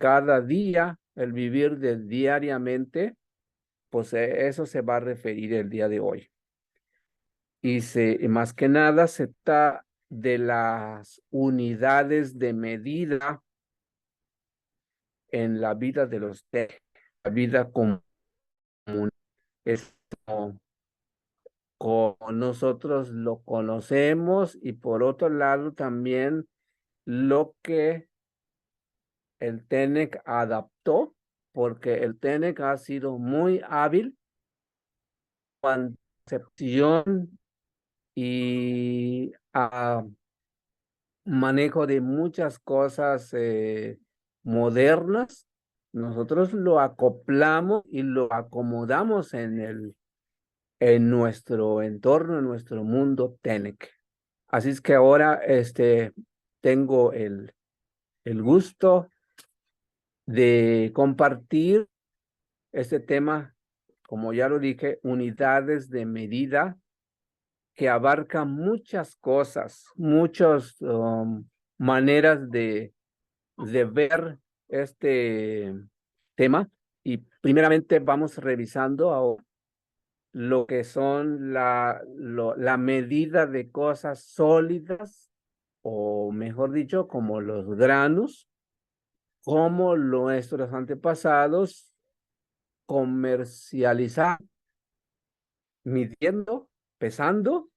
cada día, el vivir de diariamente, pues eso se va a referir el día de hoy. Y más que nada se trata de las unidades de medida en la vida de los TEC, la vida común. Es como nosotros lo conocemos y por otro lado también lo que el TENEC adaptó, porque el TENEC ha sido muy hábil en concepción y manejo de muchas cosas modernas. Nosotros lo acoplamos y lo acomodamos en nuestro entorno, en nuestro mundo TENEC. Así es que ahora tengo el gusto de compartir este tema, como ya lo dije, unidades de medida que abarca muchas cosas, muchas maneras de ver este tema. Y primeramente vamos revisando lo que son la medida de cosas sólidas, o mejor dicho, como los granos, como nuestros antepasados comercializaban, midiendo, pesando,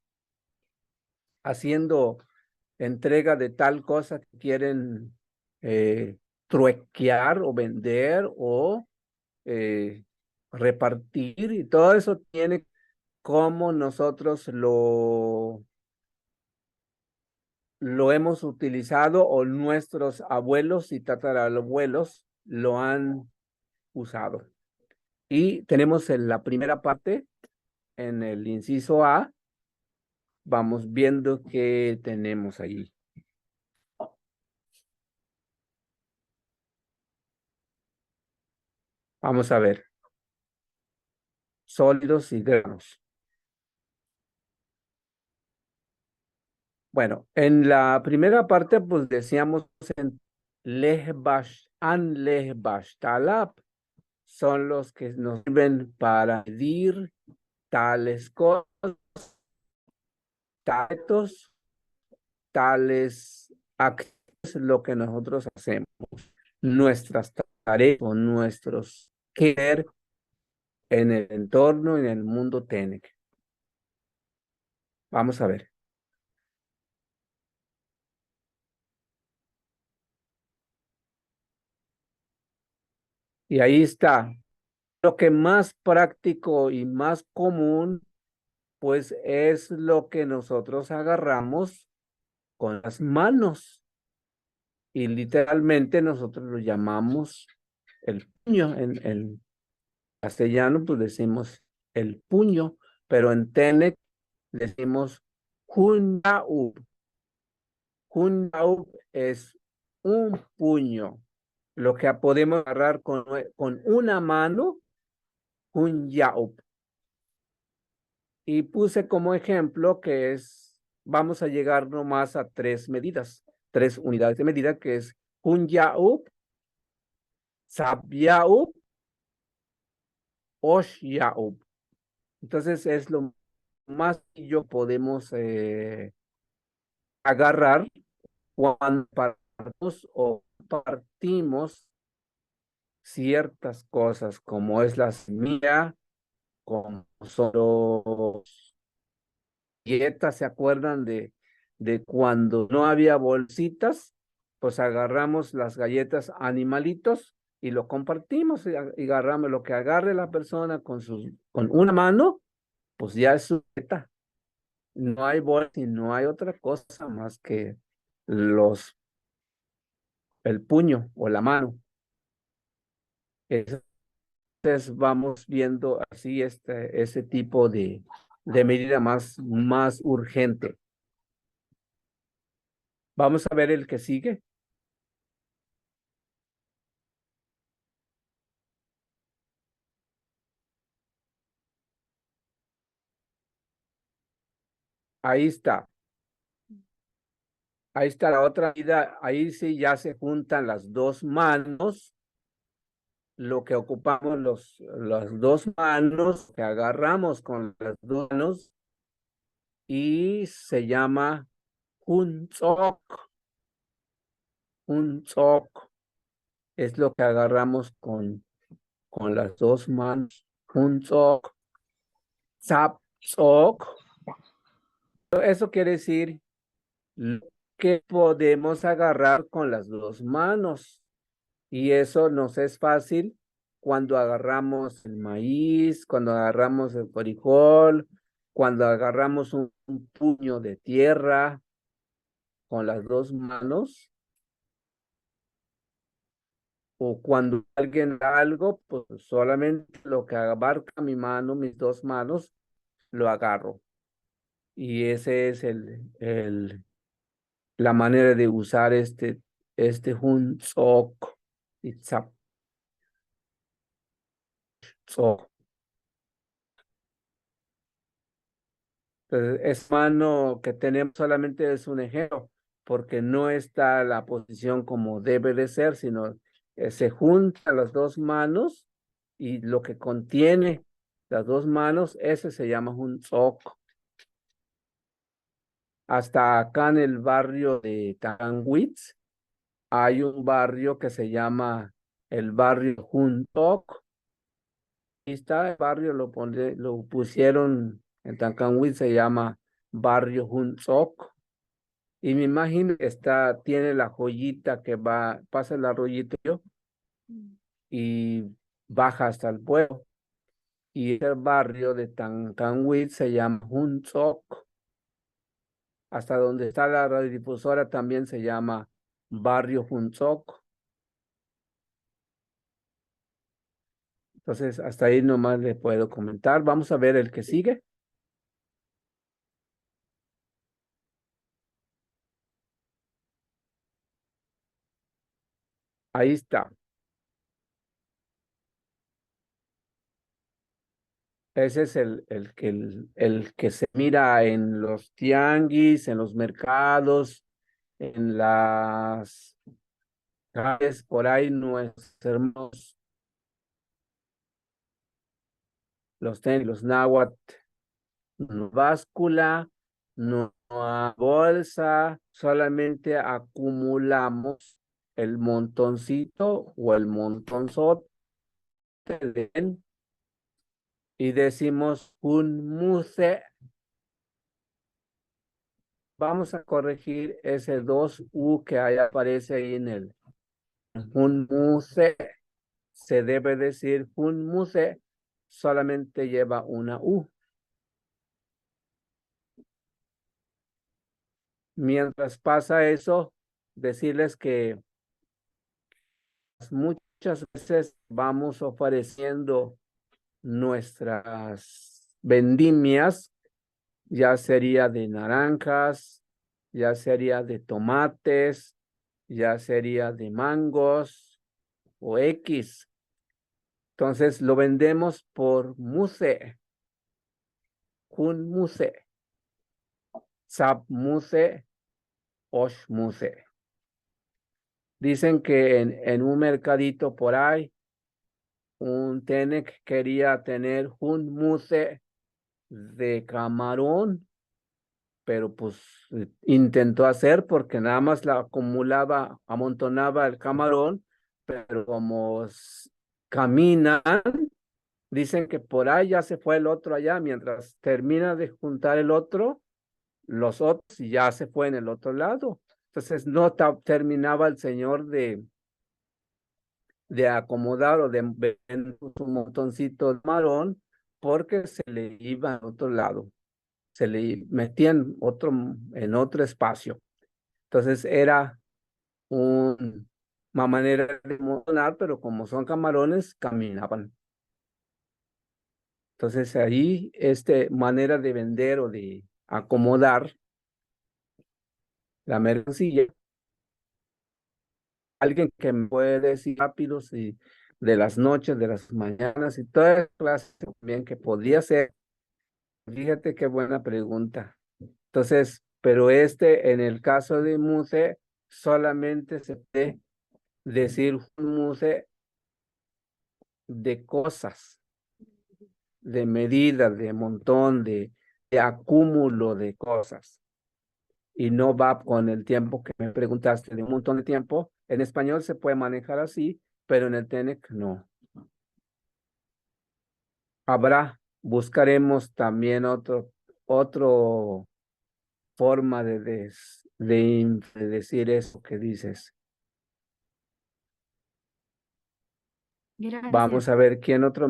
haciendo entrega de tal cosa que quieren truequear o vender o eh, repartir, y todo eso tiene como nosotros lo hemos utilizado o nuestros abuelos y tatarabuelos lo han usado. Y tenemos en la primera parte, en el inciso A, vamos viendo qué tenemos ahí. Vamos a ver, sólidos y granos. Bueno, en la primera parte, pues decíamos en Lehbash Talab, son los que nos sirven para medir tales cosas, tales actos, lo que nosotros hacemos, nuestras tareas o nuestros querer en el entorno, en el mundo TENEC. Vamos a ver. Y ahí está. Lo que más práctico y más común, pues es lo que nosotros agarramos con las manos. Y literalmente nosotros lo llamamos el puño. En castellano, pues decimos el puño, pero en TENEC decimos Hunyaub. Hunyaub es un puño. Lo que podemos agarrar con una mano, Hunyaub. Y puse como ejemplo que vamos a llegar nomás a 3 medidas, 3 unidades de medida, que es Hunyaub, Sabyaub, Oshyaub. Entonces es lo más que yo podemos agarrar cuando partimos ciertas cosas, como es la semilla, como son los galletas. ¿Se acuerdan de cuando no había bolsitas? Pues agarramos las galletas animalitos y lo compartimos, y agarramos lo que agarre la persona con una mano, pues ya es su galleta. No hay bolsa y no hay otra cosa más que el puño o la mano. Entonces vamos viendo así ese tipo de medida más urgente. Vamos a ver el que sigue. Ahí está. Ahí está la otra medida. Ahí sí ya se juntan las dos manos lo que ocupamos las dos manos, que agarramos con las dos manos y se llama hunzok. Hunzok es lo que agarramos con las dos manos. Hunzok, zapzok. Eso quiere decir lo que podemos agarrar con las dos manos. Y eso nos es fácil cuando agarramos el maíz, cuando agarramos el frijol, cuando agarramos un puño de tierra con las dos manos, o cuando alguien da algo, pues solamente lo que abarca mi mano, mis dos manos, lo agarro. Y ese es la manera de usar este hunzok y zapzok. Entonces, es mano que tenemos solamente es un ejemplo, porque no está la posición como debe de ser, sino se juntan las dos manos y lo que contiene las dos manos, ese se llama un zoc. Hasta acá en el barrio de Tanguitz hay un barrio que se llama el barrio Juntoc. Y está el barrio, lo pusieron en Tancanwitz, se llama barrio Hunzok. Y me imagino que tiene la joyita que pasa el arroyito y baja hasta el pueblo. Y el barrio de Tancanwitz se llama Hunzok. Hasta donde está la radiodifusora también se llama barrio Hunzok. Entonces, hasta ahí nomás le puedo comentar. Vamos a ver el que sigue. Ahí está. Ese es el que se mira en los tianguis, en los mercados, en las calles, por ahí nuestros hermanos, los tenis, los náhuatl, no báscula, no a bolsa, solamente acumulamos el montoncito o el montonzote y decimos un muse. Vamos a corregir ese dos U que ahí aparece ahí en un muse. Se debe decir un muse, solamente lleva una U. Mientras pasa eso, decirles que muchas veces vamos ofreciendo nuestras vendimias, ya sería de naranjas, ya sería de tomates, ya sería de mangos o X. Entonces lo vendemos por muse, kun muse, sap muse, osh muse. Dicen que en un mercadito por ahí, un Tenec quería tener un muse de camarón, pero pues intentó hacer porque nada más la acumulaba, amontonaba el camarón, pero como caminan, dicen que por ahí ya se fue el otro allá, mientras termina de juntar el otro, los otros y ya se fue en el otro lado. Entonces no terminaba el señor de acomodar o de vender un montoncito de marón porque se le iba al otro lado, se le metía en otro espacio. Entonces era una manera de montonar, pero como son camarones, caminaban. Entonces ahí, manera de vender o de acomodar la mercancía, alguien que me puede decir rápido si de las noches, de las mañanas y todas las clases también que podría ser. Fíjate qué buena pregunta. Entonces, pero en el caso de Muse, solamente se puede decir un Muse de cosas, de medida, de montón, de acúmulo de cosas. Y no va con el tiempo que me preguntaste de un montón de tiempo. En español se puede manejar así, pero en el TENEC no. Buscaremos también otro forma de decir eso que dices. Gracias. Vamos a ver quién otro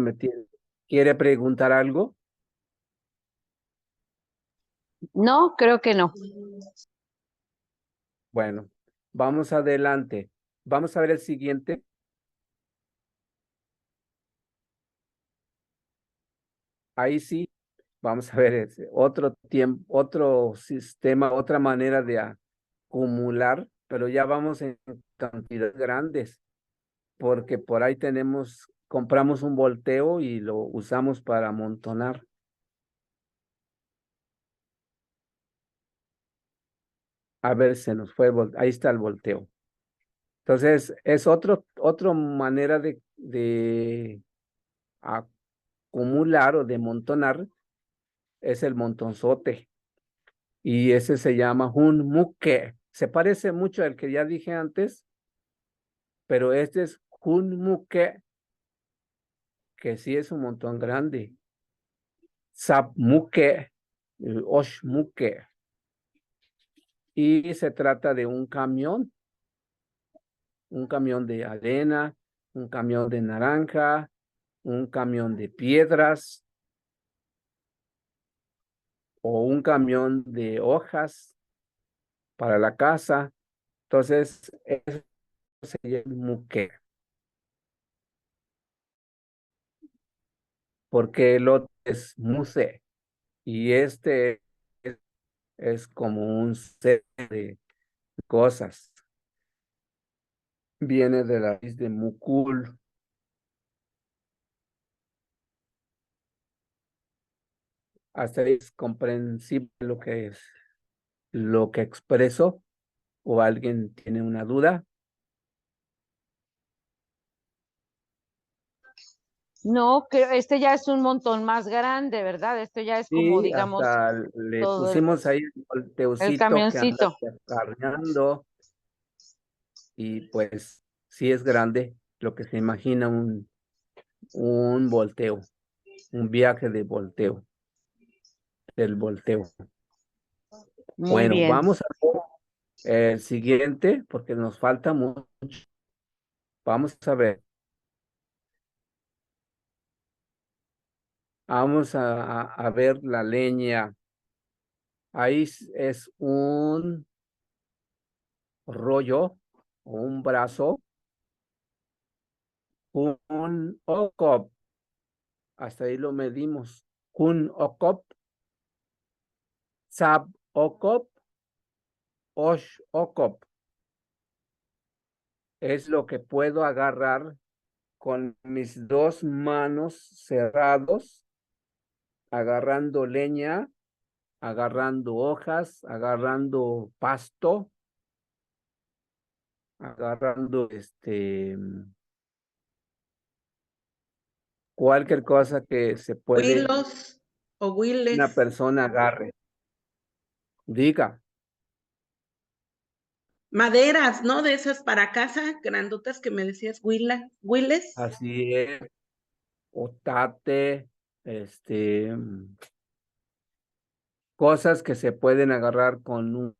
quiere preguntar algo. No, creo que no. Bueno, vamos adelante. Vamos a ver el siguiente. Ahí sí, vamos a ver otro tiempo, otro sistema, otra manera de acumular, pero ya vamos en cantidades grandes, porque por ahí compramos un volteo y lo usamos para amontonar. A ver, se nos fue, ahí está el volteo. Entonces, es otra manera de acumular o de amontonar, es el montonzote. Y ese se llama un muque. Se parece mucho al que ya dije antes, pero este es un muque, que sí es un montón grande. Sapmuque, oshmuque. Y se trata de un camión de arena, un camión de naranja, un camión de piedras o un camión de hojas para la casa. Entonces, eso se llama muque, porque el otro es muse y este es como un set de cosas. Viene de la raíz de mucul. Hasta ahí es comprensible lo que expreso, o alguien tiene una duda. No, creo, este ya es un montón más grande, ¿verdad? Esto ya es como, Sí, digamos, hasta le todo pusimos ahí el el volteucito que anda camioncito. cargando, y pues sí es grande lo que se imagina un volteo, un viaje de volteo, del volteo. Muy Bueno, bien. vamos a ver el siguiente porque nos falta mucho. Vamos a ver. Vamos a ver la leña. Ahí es un rollo o un brazo, un ocop. Hasta ahí lo medimos. Un ocop, sab ocop, osh ocop. Es lo que puedo agarrar con mis dos manos cerrados, agarrando leña, agarrando hojas, agarrando pasto, agarrando cualquier cosa que se puede Willos o una Willes. persona agarre. Diga, Maderas, ¿no? De esas para casa, grandotas que me decías, Willes. así es, otate, cosas que se pueden agarrar con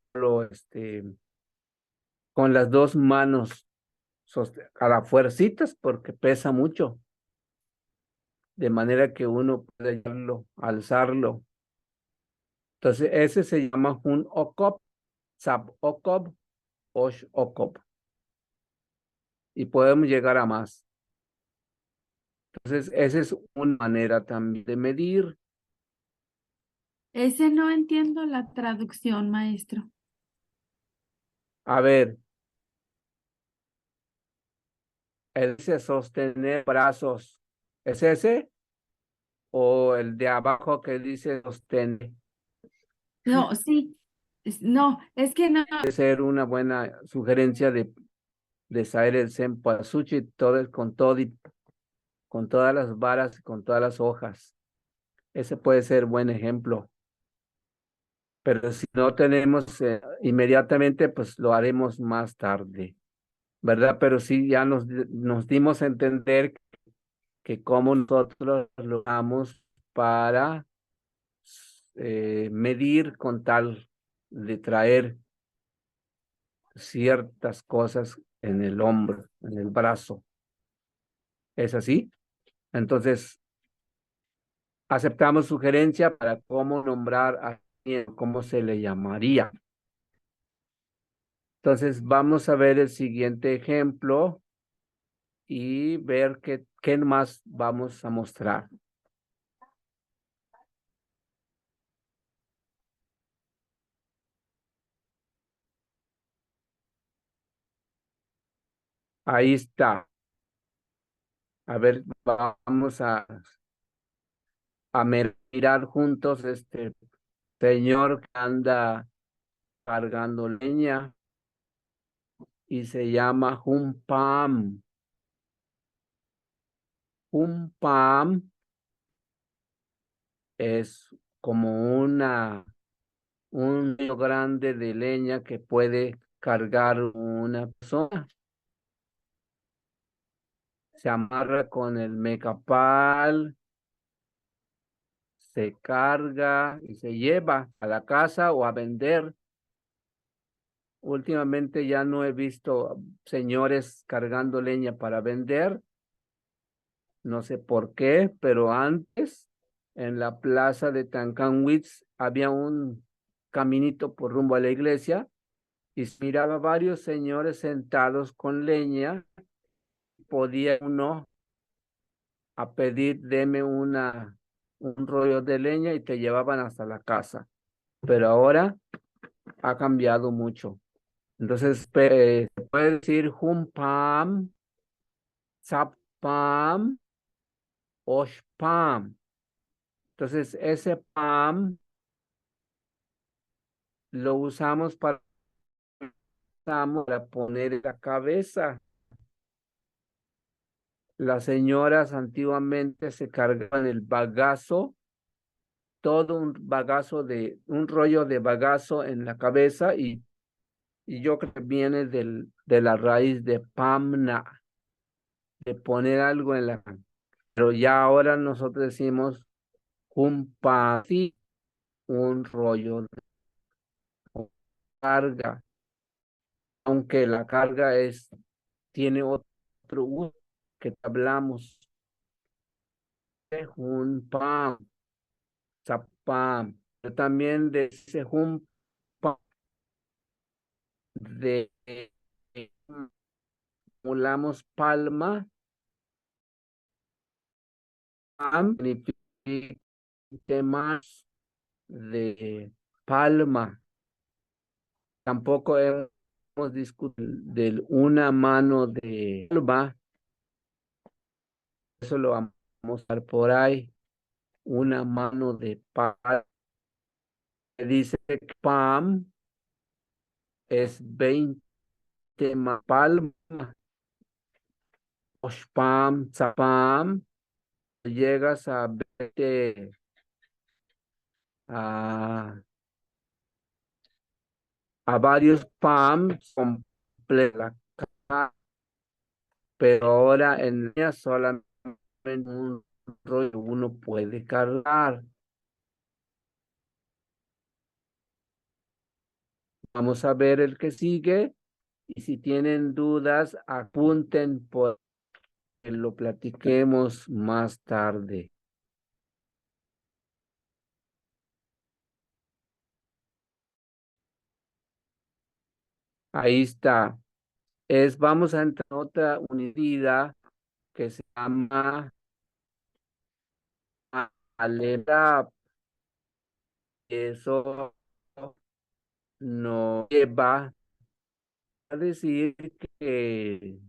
con las dos manos, a la fuercitas, porque pesa mucho, de manera que uno puede alzarlo. Entonces, ese se llama un okop, sab okop, osh okop, y podemos llegar a más. Entonces, esa es una manera también de medir. Ese no entiendo la traducción, maestro. A ver, el de sostener brazos, ¿es ese? ¿O el de abajo que dice sostener? No, sí. No, es que no. Puede ser una buena sugerencia de saber el Senpasuchi, todo con todo con todas las varas y con todas las hojas. Ese puede ser buen ejemplo. Pero si no tenemos inmediatamente, pues lo haremos más tarde, ¿verdad? Pero sí ya nos dimos a entender que cómo nosotros lo usamos para medir con tal de traer ciertas cosas en el hombro, en el brazo. ¿Es así? Entonces, aceptamos sugerencia para cómo nombrar a quién, cómo se le llamaría. Entonces, vamos a ver el siguiente ejemplo y ver qué más vamos a mostrar. Ahí está. A ver, vamos a mirar juntos este señor que anda cargando leña y se llama Humpam. Humpam es como un río grande de leña que puede cargar una persona. Se amarra con el mecapal, se carga y se lleva a la casa o a vender. Últimamente ya no he visto señores cargando leña para vender, no sé por qué, pero antes en la plaza de Tancanwitz había un caminito por rumbo a la iglesia y se miraba varios señores sentados con leña. Podía uno a pedir, deme un rollo de leña y te llevaban hasta la casa. Pero ahora ha cambiado mucho. Entonces, se puede decir Humpam, Zapam, Oshpam. Entonces, ese Pam lo usamos para poner en la cabeza. Las señoras antiguamente se cargaban el bagazo, todo un rollo de bagazo en la cabeza y yo creo que viene de la raíz de pamna, de poner algo en la... Pero ya ahora nosotros decimos un sí, un rollo de carga, aunque la carga tiene otro uso que hablamos, un pam, zapam, pero también de ese un pam de mulamos palma, pam significa más de palma. Tampoco hemos discutido de una mano de palma, eso lo vamos a mostrar por ahí, una mano de palma. Dice que pam es 20 palma, oshpam, zapam, llegas a 20, a, a varios pams completa, pero ahora en ella solamente un rollo uno puede cargar. Vamos a ver el que sigue y si tienen dudas, apunten por que lo platiquemos más tarde. Ahí está. Vamos a entrar en otra unidad que se llama Alera. Eso nos lleva a decir que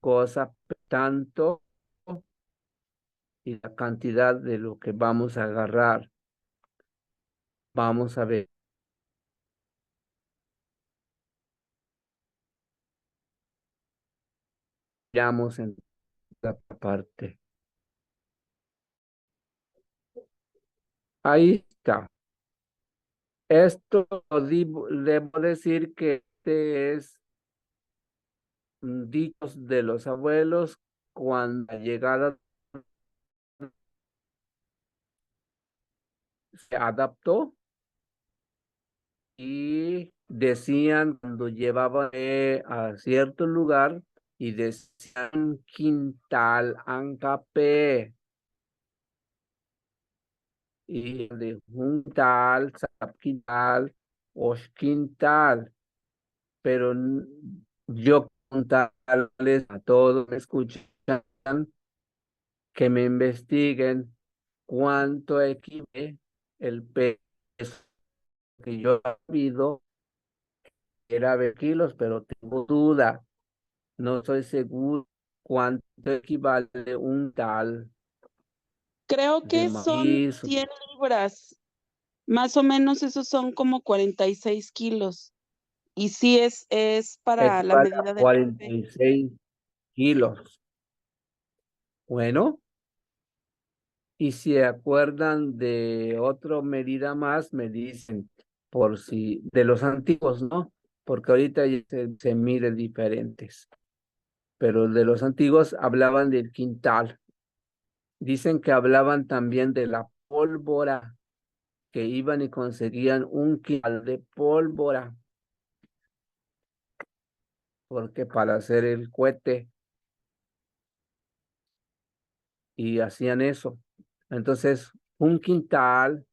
cosa tanto y la cantidad de lo que vamos a agarrar. Vamos a ver. Veamos en la parte. Ahí está. Esto debo decir que este es dichos de los abuelos cuando la llegada se adaptó y decían cuando llevaban a cierto lugar y decían quintal ancapé y de juntal, quintal, os quintal, pero yo contarles a todos que escuchan que me investiguen cuánto equivale el peso que yo he habido era 20 kilos, pero tengo duda, no estoy seguro cuánto equivale un tal Creo de que son maíz. 100 libras. Más o menos esos son como 46 kilos. Y sí es para la Equivale a medida del bebé. 46 kilos. Bueno, y si se acuerdan de otra medida más, me dicen, por si, de los antiguos, ¿no? Porque ahorita ya se mide diferentes, pero de los antiguos hablaban del quintal. Dicen que hablaban también de la pólvora, que iban y conseguían un quintal de pólvora, porque para hacer el cohete, y hacían eso. Entonces, un quintal,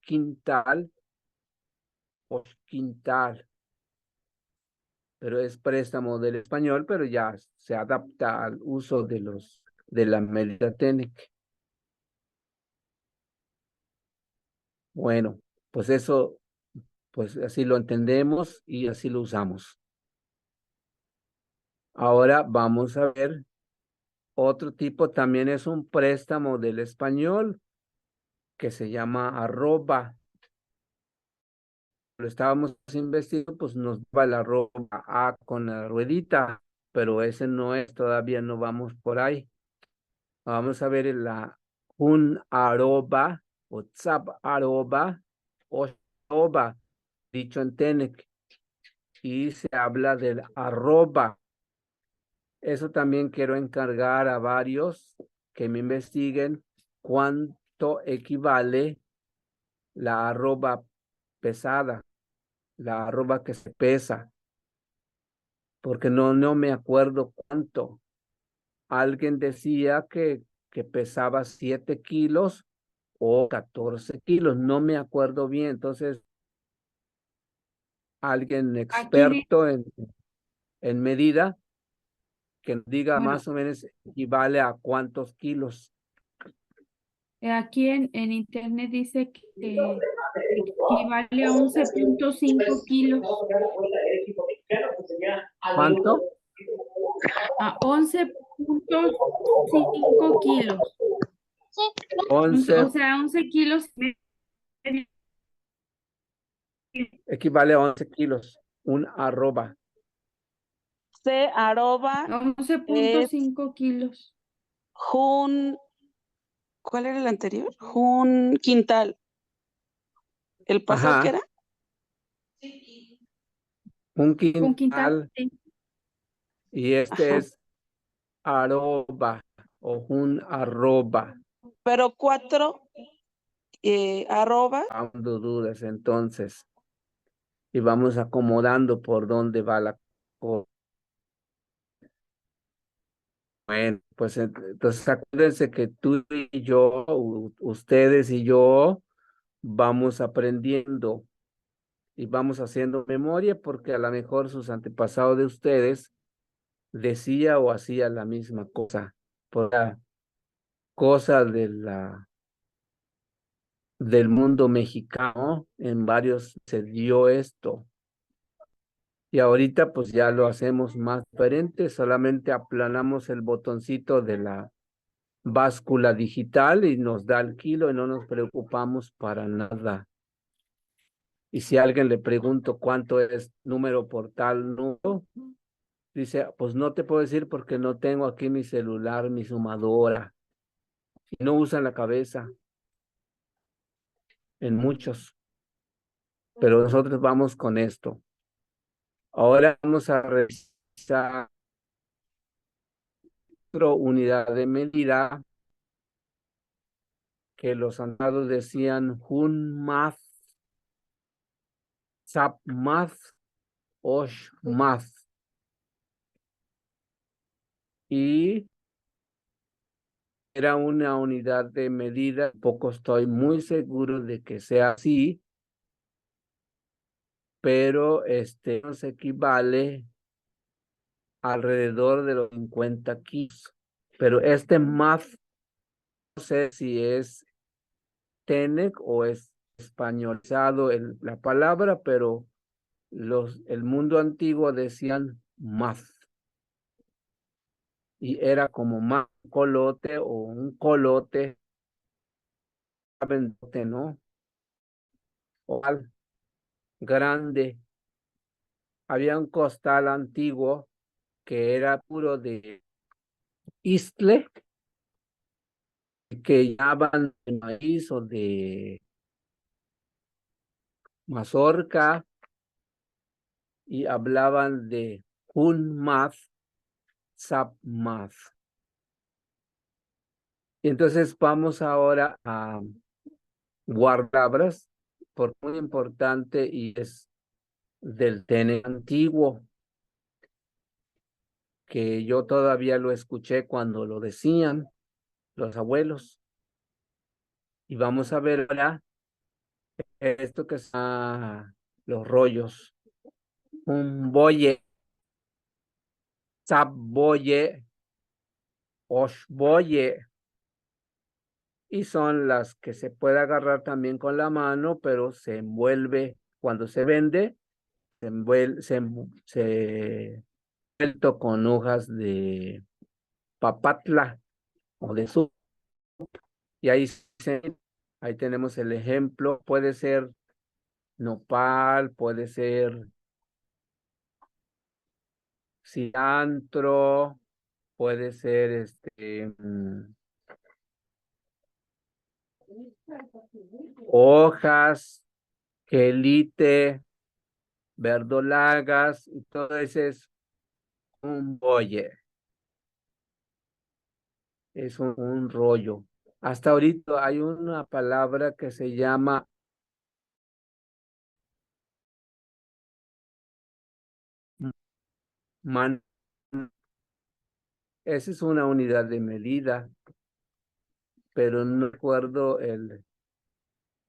quintal o quintal, pero es préstamo del español, pero ya se adapta al uso de la medida técnica. Bueno, pues eso, pues así lo entendemos y así lo usamos. Ahora vamos a ver otro tipo, también es un préstamo del español que se llama arroba. Lo estábamos investigando, pues nos va la arroba A con la ruedita, pero ese no es, todavía no vamos por ahí. Vamos a ver un arroba, WhatsApp arroba, o arroba, dicho en Tenec, y se habla del arroba. Eso también quiero encargar a varios que me investiguen cuánto equivale la arroba pesada, la arroba que se pesa, porque no me acuerdo cuánto. Alguien decía que pesaba 7 kilos o 14 kilos, no me acuerdo bien. Entonces, alguien Aquí, experto en medida que nos diga bueno, más o menos equivale a cuántos kilos. aquí en internet dice que equivale a 11.5 kilos. ¿Cuánto? A 11.5 kilos. O 11, sea, 11 kilos y medio. equivale a 11 kilos, un arroba. C arroba once punto es cinco kilos. jun, ¿cuál era el anterior? Jun quintal. ¿El pasado qué Ajá, era? un Un quintal. quintal Sí. y este Ajá. es arroba o un arroba. Pero 4 arroba, Dando dudas entonces y vamos acomodando por dónde va la cosa. Bueno, pues entonces acuérdense que tú y yo, ustedes y yo, vamos aprendiendo y vamos haciendo memoria porque a lo mejor sus antepasados de ustedes decía o hacía la misma cosa. Por la cosa del mundo mexicano, en varios se dio esto. Y ahorita pues ya lo hacemos más diferente, solamente aplanamos el botoncito de la báscula digital y nos da el kilo y no nos preocupamos para nada. Y si a alguien le pregunto cuánto es número por tal número, dice, pues no te puedo decir porque no tengo aquí mi celular, mi sumadora. Y no usan la cabeza. en muchos, pero nosotros vamos con esto. Ahora vamos a revisar otra unidad de medida que los andados decían Hun Math, Sap Math, Osh Math. Y era una unidad de medida, poco estoy muy seguro de que sea así, pero nos equivale alrededor de los 50 kilos. Pero math, no sé si es Tenec o es españolizado la palabra, pero el mundo antiguo decían math. Y era como un colote o un colote, ¿no? Oval, grande. Había un costal antiguo que era puro de istle, que llamaban de maíz o de mazorca, y hablaban de Hunmath, Sapmath. Y entonces vamos ahora a guardabras, por muy importante, y es del Tene antiguo, que yo todavía lo escuché cuando lo decían los abuelos. Y vamos a ver ahora esto que son los rollos. Un boye, sapboye, oshboye. Y son las que se puede agarrar también con la mano, pero se envuelve, cuando se vende, se envuelto con hojas de papatla o de su. Y ahí tenemos el ejemplo. Puede ser nopal, puede ser cilantro, puede ser hojas, quelite, verdolagas, y todo ese es un boye, es un rollo. Hasta ahorita hay una palabra que se llama man. Esa es una unidad de medida, pero no recuerdo de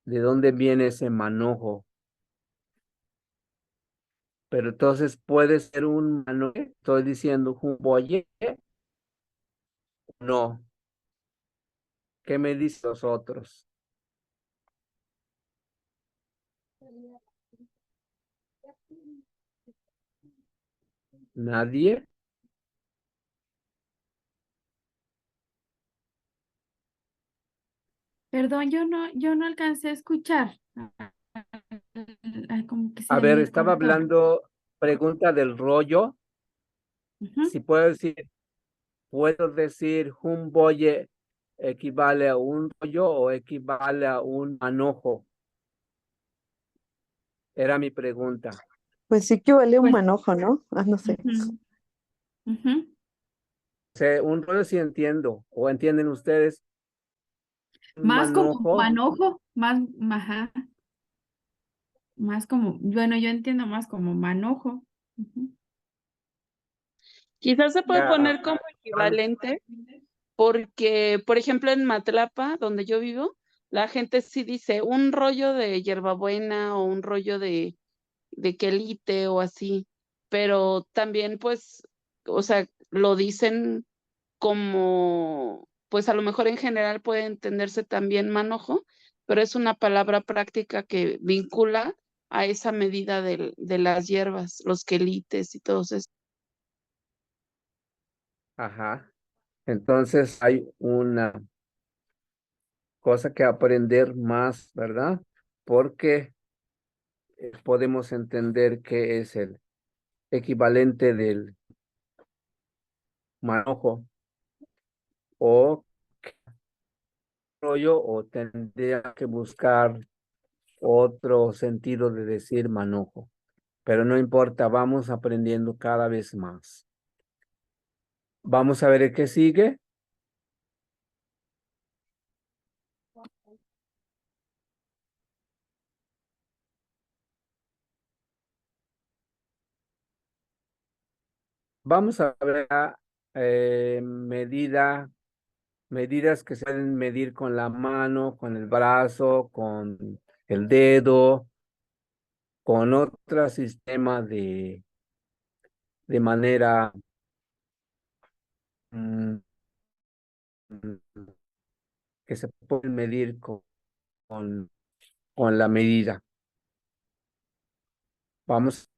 dónde viene ese manojo. Pero entonces puede ser un manojo, estoy diciendo un boye, no. ¿Qué me dicen los otros? ¿Nadie? Perdón, yo no alcancé a escuchar. Ay, como que A se ver, me estaba cortó. hablando, pregunta del rollo. Ujú. Si puedo decir un boye equivale a un rollo o equivale a un manojo. Era mi pregunta. Pues sí que vale un Pues, manojo, ¿no? Ah, no sé. ujú, ujú. Un rollo sí entiendo, o entienden ustedes, un Más como manojo. manojo, ajá, más como, bueno, yo entiendo más como manojo. Ujú. Quizás se puede Ya, poner como equivalente porque, por ejemplo, en Matlapa, donde yo vivo, la gente sí dice un rollo de hierbabuena o un rollo de quelite o así, pero también pues, o sea, lo dicen como, pues a lo mejor en general puede entenderse también manojo, pero es una palabra práctica que vincula a esa medida de las hierbas, los quelites y todos eso. ajá. Entonces hay una cosa que aprender más, ¿verdad? Porque podemos entender qué es el equivalente del manojo o rollo, o tendría que buscar otro sentido de decir manojo. Pero no importa, vamos aprendiendo cada vez más. Vamos a ver el que sigue. Vamos a ver medidas que se pueden medir con la mano, con el brazo, con el dedo, con otro sistema de manera mm, que se puede medir con la medida. Vamos,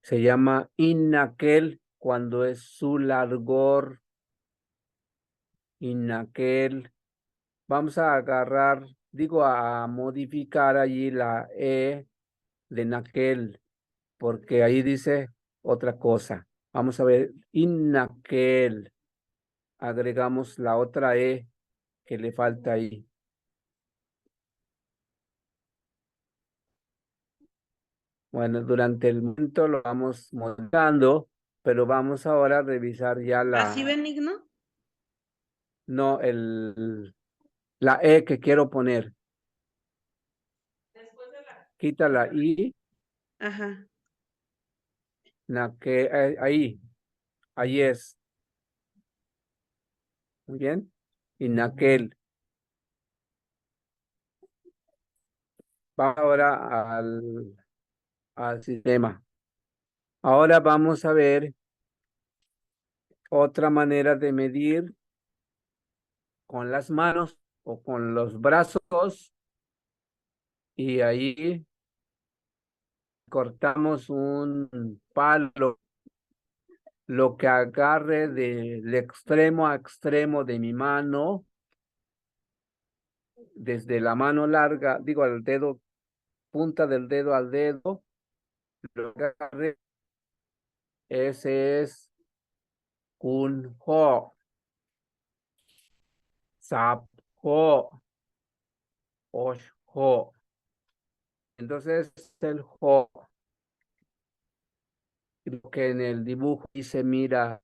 se llama inaquel cuando es su largor. Inaquel. Vamos a agarrar, digo, a modificar allí la E de naquel, porque ahí dice otra cosa. Vamos a ver, inaquel. Agregamos la otra E que le falta ahí. Bueno, durante el momento lo vamos montando, pero vamos ahora a revisar ya ¿Así, la, Benigno? no, la E que quiero poner. Quita la I, Ajá. ahí es. Muy bien. Inaquel. Vamos ahora al sistema. Ahora vamos a ver otra manera de medir con las manos o con los brazos. Y ahí cortamos un palo, lo que agarre del extremo a extremo de mi mano, desde la mano larga, digo al dedo, punta del dedo al dedo, lo que agarre, ese es un ho, sap ho, osh ho. Entonces el ho, lo que en el dibujo dice, mira,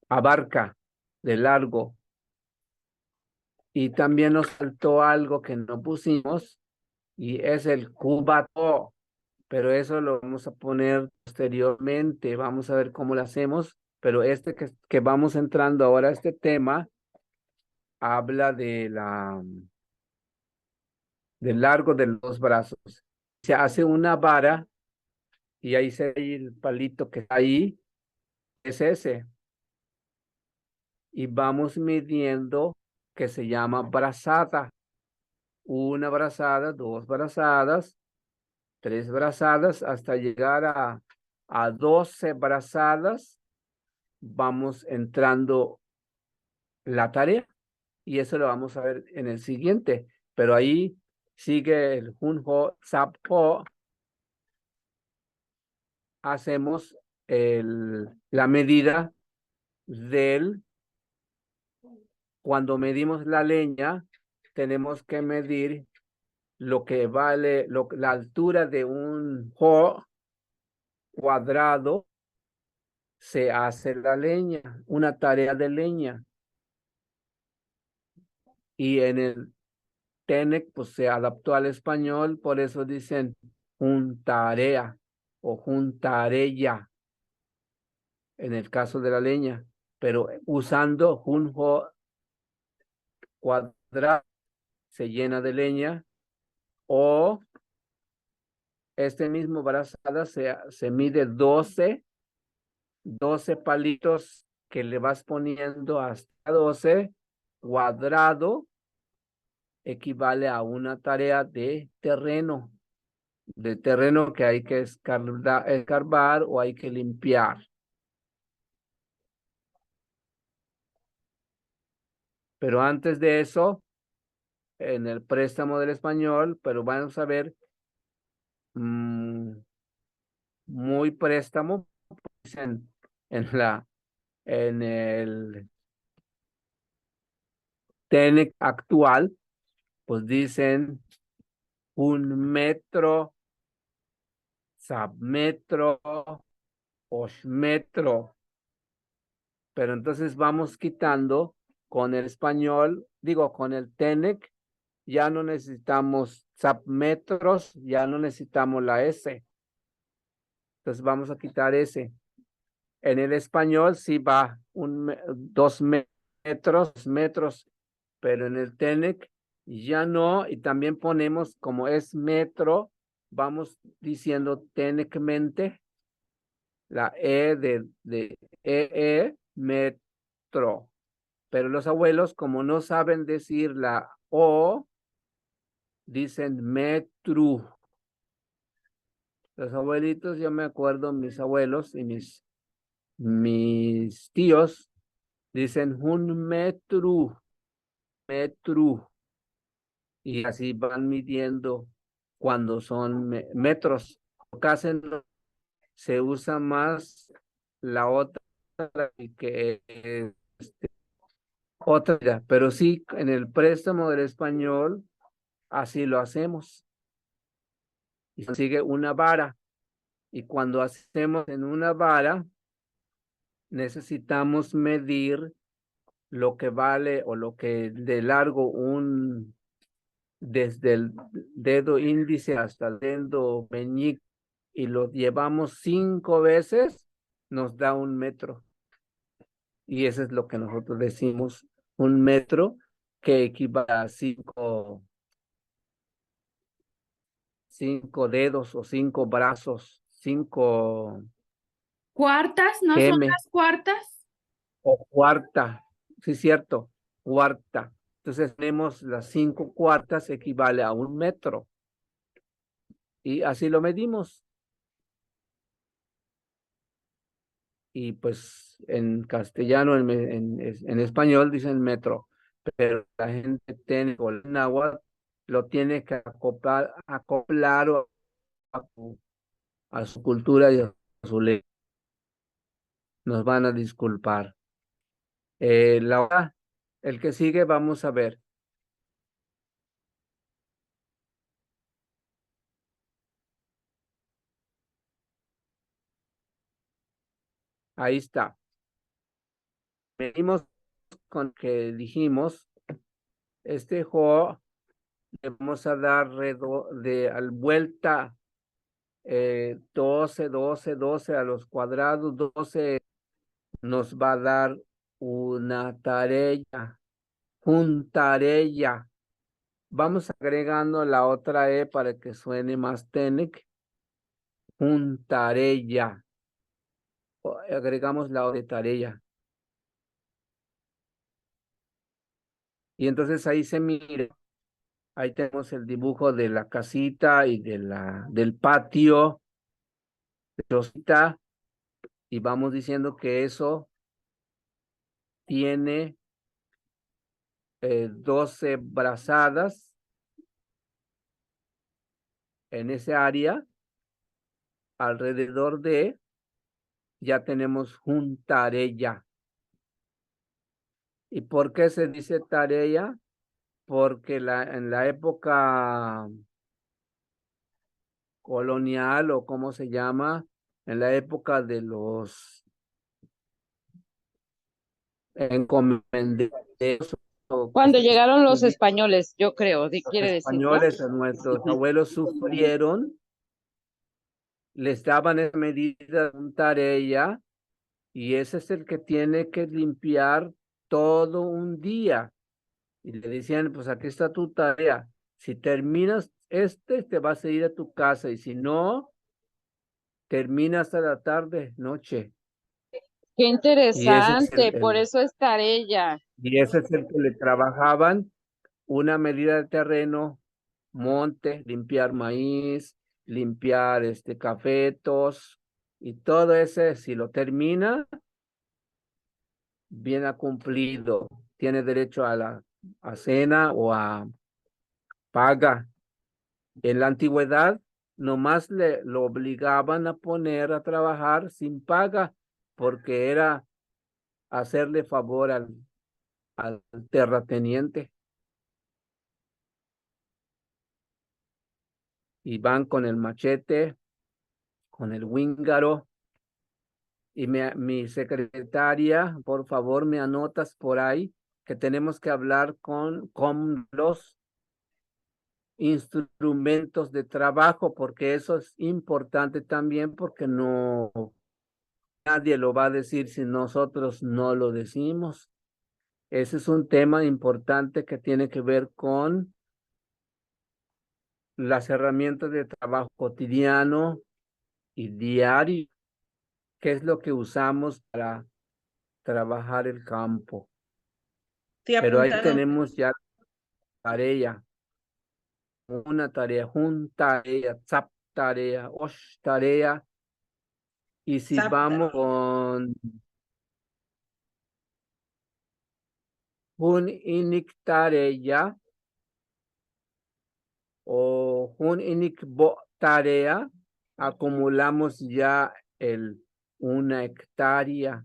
abarca de largo. Y también nos faltó algo que no pusimos y es el cubato, pero eso lo vamos a poner posteriormente. Vamos a ver cómo lo hacemos, pero este que vamos entrando ahora, este tema, habla del largo de los brazos. Se hace una vara y ahí se ve el palito que está ahí, es ese. Y vamos midiendo que se llama brazada. Una brazada, dos brazadas, tres brazadas, hasta llegar a 12 brazadas. Vamos entrando la tarea y eso lo vamos a ver en el siguiente. Pero ahí sigue el Junho Sapho. Hacemos la medida cuando medimos la leña, tenemos que medir lo que vale la altura de un ho cuadrado. Se hace la leña, una tarea de leña. Y en el TENEC, pues se adaptó al español, por eso dicen juntarea o juntareya en el caso de la leña, pero usando junjo cuadrado se llena de leña, o este mismo brazada se mide 12 palitos que le vas poniendo hasta 12 cuadrado, equivale a una tarea de terreno que hay que escarbar o hay que limpiar. Pero antes de eso, en el préstamo del español, pero vamos a ver muy préstamo pues, en el TENEC actual, pues dicen un metro, submetro, metro. Pero entonces vamos quitando con el español, digo, con el TENEC, ya no necesitamos submetros, ya no necesitamos la S. Entonces vamos a quitar S. En el español sí va 2 metros, pero en el TENEC ya no, y también ponemos como es metro, vamos diciendo TENECmente, la E de metro. Pero los abuelos, como no saben decir la O, dicen metro. Los abuelitos, yo me acuerdo, mis abuelos y mis tíos dicen un metro, y así van midiendo cuando son metros. Casi no se usa más la otra que otra, pero sí, en el préstamo del español, así lo hacemos. Y sigue una vara. Y cuando hacemos en una vara, necesitamos medir lo que vale o lo que de largo desde el dedo índice hasta el dedo meñique, y lo llevamos 5 veces, nos da 1 metro. Y eso es lo que nosotros decimos, 1 metro, que equivale a 5 dedos o 5 brazos, 5 ¿Cuartas? ¿No son gm las cuartas? o cuarta, sí, cierto, cuarta. Entonces tenemos las 5 cuartas, equivale a 1 metro. Y así lo medimos. Y pues en castellano, en español dicen metro, pero la gente tiene en agua, lo tiene que acoplar a su cultura y a su ley. Nos van a disculpar. El que sigue, vamos a ver. Ahí está. Venimos con que dijimos, este juego le vamos a dar al vuelta 12, 12, 12 a los cuadrados, 12 nos va a dar una tarea, un tarea. Vamos agregando la otra E para que suene más TENEC, un tarea. Agregamos la O de tarea. Y entonces ahí se mira, ahí tenemos el dibujo de la casita y del patio, de Rosita, y vamos diciendo que eso tiene 12 brazadas en ese área. Alrededor de, ya tenemos un tarea. ¿Y por qué se dice tarea? Porque en la época colonial, o cómo se llama, en la época de los encomenderos, Cuando llegaron los españoles, yo creo, los quiere decir, ¿no? españoles, nuestros abuelos sufrieron, les daban esa medida de un tarea, y ese es el que tiene que limpiar todo un día. Y le decían, pues aquí está tu tarea. Si terminas te vas a ir a tu casa, y si no, termina hasta la tarde, noche. Qué Y ese es interesante, por eso es tarea. y ese es el que le trabajaban una medida de terreno, monte, limpiar maíz, limpiar cafetos, y todo ese, si lo termina, bien ha cumplido. Tiene derecho a cena o a paga. En la antigüedad, nomás lo obligaban a poner a trabajar sin paga, porque era hacerle favor al terrateniente. y van con el machete, con el wíngaro. Y mi secretaria, por favor, me anotas por ahí que tenemos que hablar con los instrumentos de trabajo, porque eso es importante también, porque no, nadie lo va a decir si nosotros no lo decimos. Ese es un tema importante que tiene que ver con las herramientas de trabajo cotidiano y diario, que es lo que usamos para trabajar el campo. Sí, Pero ahí apuntado. tenemos ya tarea, una tarea, tarea, zap tarea, osh tarea. Y si Zapta. vamos con un inik tarea o un inik bo tarea, acumulamos ya una hectárea.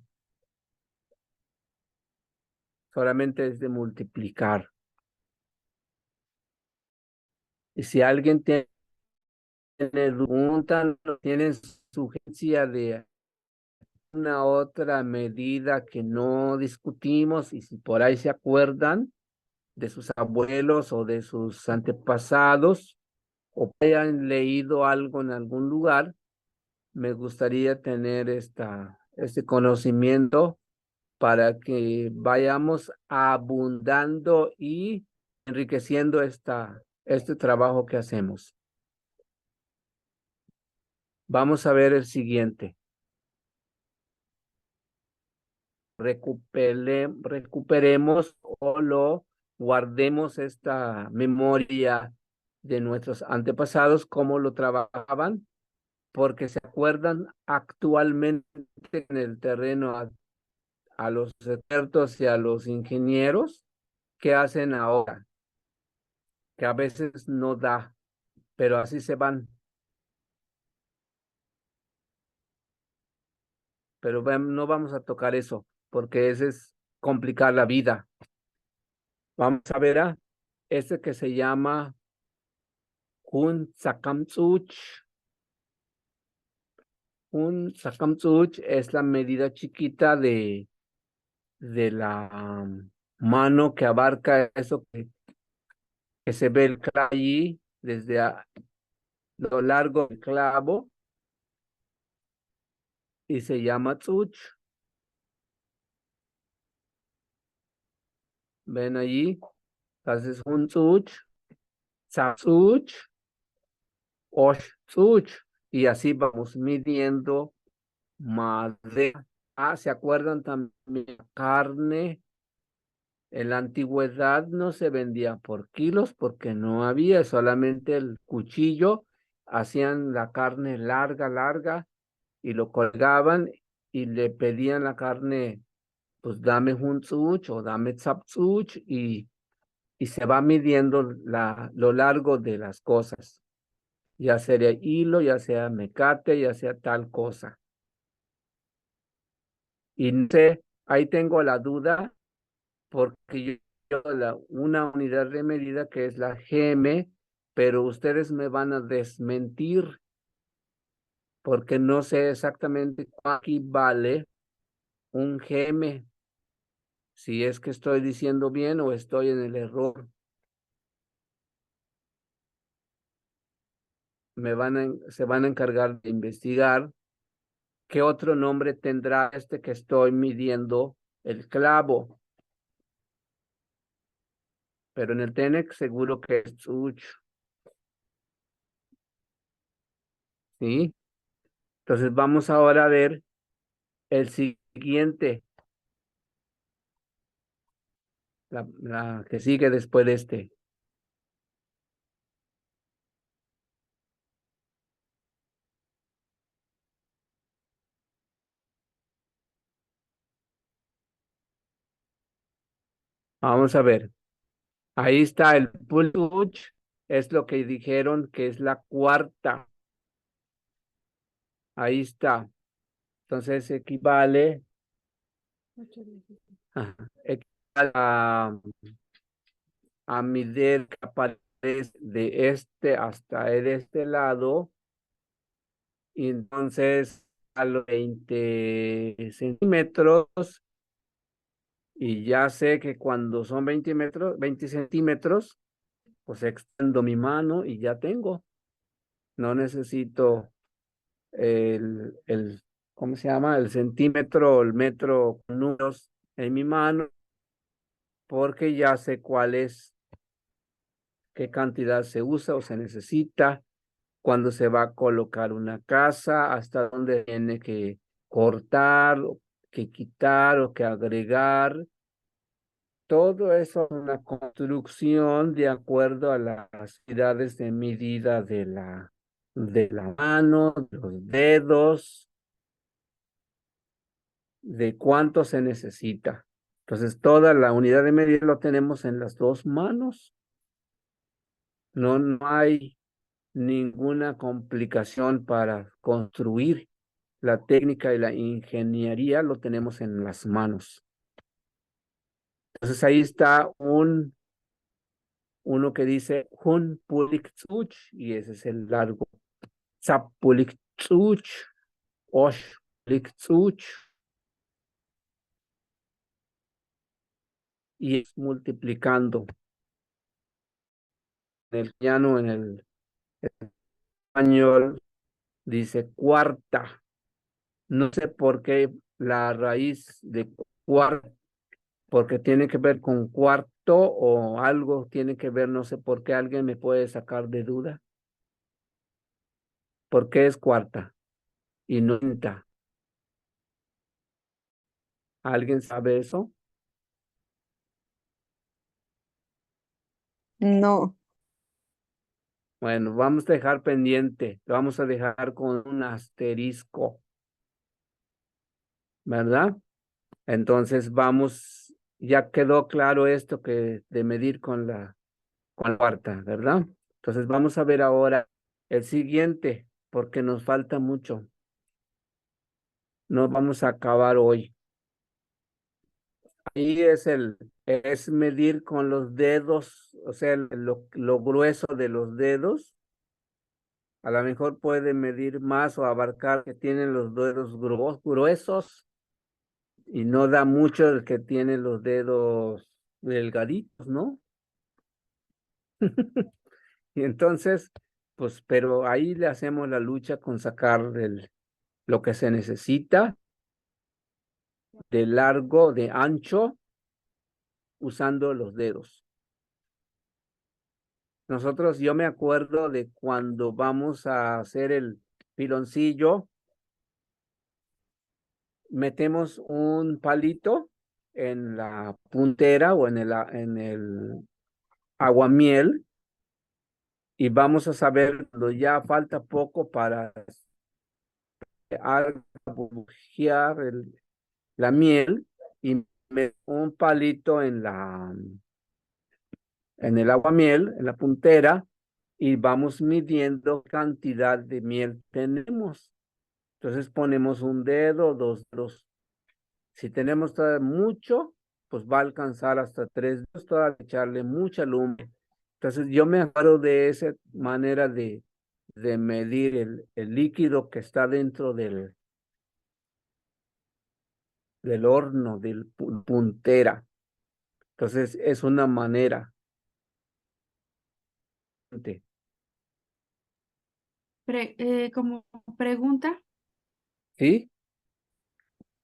Solamente es de multiplicar. Y si alguien tiene preguntas, tienen sugerencia de una otra medida que no discutimos y si por ahí se acuerdan de sus abuelos o de sus antepasados o hayan leído algo en algún lugar, me gustaría tener este conocimiento para que vayamos abundando y enriqueciendo este trabajo que hacemos. Vamos a ver el siguiente. Recuperemos o lo guardemos esta memoria de nuestros antepasados, cómo lo trabajaban, porque se acuerdan actualmente en el terreno a los expertos y a los ingenieros que hacen ahora, que a veces no da, pero así se van. Pero no vamos a tocar eso, porque ese es complicar la vida. Vamos a ver a este que se llama un Sakamtsuch. Un Sakamtsuch es la medida chiquita de la mano que abarca eso que se ve el clavo allí desde lo largo del clavo y se llama tsuch. Ven allí, entonces un tsuch, tsuch, osh tsuch y así vamos midiendo madera. ¿Se acuerdan también la carne? En la antigüedad no se vendía por kilos porque no había, solamente el cuchillo, hacían la carne larga, larga y lo colgaban y le pedían la carne, pues dame un tzuch o dame tzaptzuch y se va midiendo lo largo de las cosas, ya sea hilo, ya sea mecate, ya sea tal cosa. Y no sé, ahí tengo la duda porque una unidad de medida que es la GM, pero ustedes me van a desmentir porque no sé exactamente cuánto vale un GM, si es que estoy diciendo bien o estoy en el error. Se van a encargar de investigar qué otro nombre tendrá este que estoy midiendo el clavo. Pero en el TENEC seguro que es Tzuch, ¿sí? Entonces vamos ahora a ver el siguiente, la que sigue después de este. Vamos a ver. Ahí está el Pultuch, es lo que dijeron que es la cuarta. Ahí está. Entonces equivale, ajá, equivale a medir es de este hasta de este lado, y entonces a los 20 centímetros, y ya sé que cuando son 20 centímetros, pues extiendo mi mano y ya tengo. No necesito el, ¿cómo se llama? El centímetro o el metro con números en mi mano, porque ya sé cuál es, qué cantidad se usa o se necesita, cuándo se va a colocar una casa, hasta dónde tiene que cortar, o que quitar o que agregar. Todo eso es una construcción de acuerdo a las unidades de medida de la mano, de los dedos, de cuánto se necesita. Entonces, toda la unidad de medida lo tenemos en las dos manos. No, no hay ninguna complicación para construir. La técnica y la ingeniería lo tenemos en las manos. Entonces, ahí está uno que dice Hun Pulik Tsuch, y ese es el largo. Zap Pulik Tsuch, Osh Pulik Tsuch, y es multiplicando. En el llano, en el español, dice cuarta. No sé por qué la raíz de cuarta, porque tiene que ver con cuarto o algo tiene que ver, no sé por qué alguien me puede sacar de duda. ¿Por qué es cuarta y no quinta? ¿Alguien sabe eso? No, Bueno, vamos a dejar pendiente, lo vamos a dejar con un asterisco, ¿verdad? Entonces vamos, ya quedó claro esto que de medir con la cuarta, ¿verdad? Entonces vamos a ver ahora el siguiente, porque nos falta mucho. No vamos a acabar hoy. Ahí es medir con los dedos, o sea, lo grueso de los dedos. A lo mejor puede medir más o abarcar que tienen los dedos gruesos y no da mucho el que tiene los dedos delgaditos, ¿no? Y entonces, pues, pero ahí le hacemos la lucha con sacar lo que se necesita de largo, de ancho, usando los dedos. Nosotros, yo me acuerdo de cuando vamos a hacer el piloncillo, metemos un palito en la puntera o en el aguamiel y vamos a saber cuando ya falta poco para burbujear la miel, y un palito en el aguamiel, en la puntera, y vamos midiendo cantidad de miel tenemos. Entonces ponemos un dedo, dos dedos. Si tenemos todavía mucho, pues va a alcanzar hasta tres dedos, todavía echarle mucha lumbre. Entonces yo me acuerdo de esa manera de medir el líquido que está dentro del horno, del puntera. Entonces es una manera. Como pregunta, ¿Sí?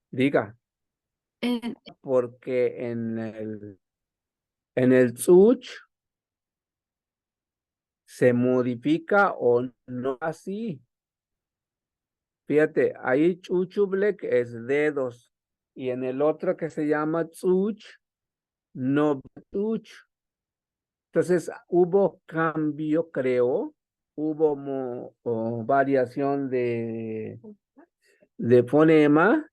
Diga, eh, porque en el Tsuch se modifica o no así. Fíjate, ahí Chuchublek es dedos y en el otro que se llama Tsuch, no Tsuch. Entonces hubo cambio, creo, hubo o variación de fonema.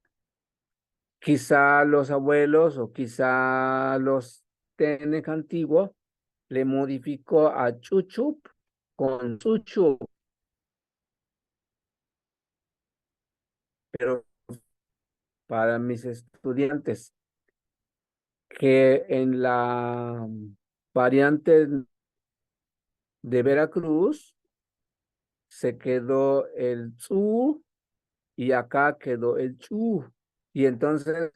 Quizá los abuelos o quizá los Tenec antiguos le modificó a Chuchup con Chuchup, pero para mis estudiantes que en la variante de Veracruz se quedó el tzu y acá quedó el chu. Y entonces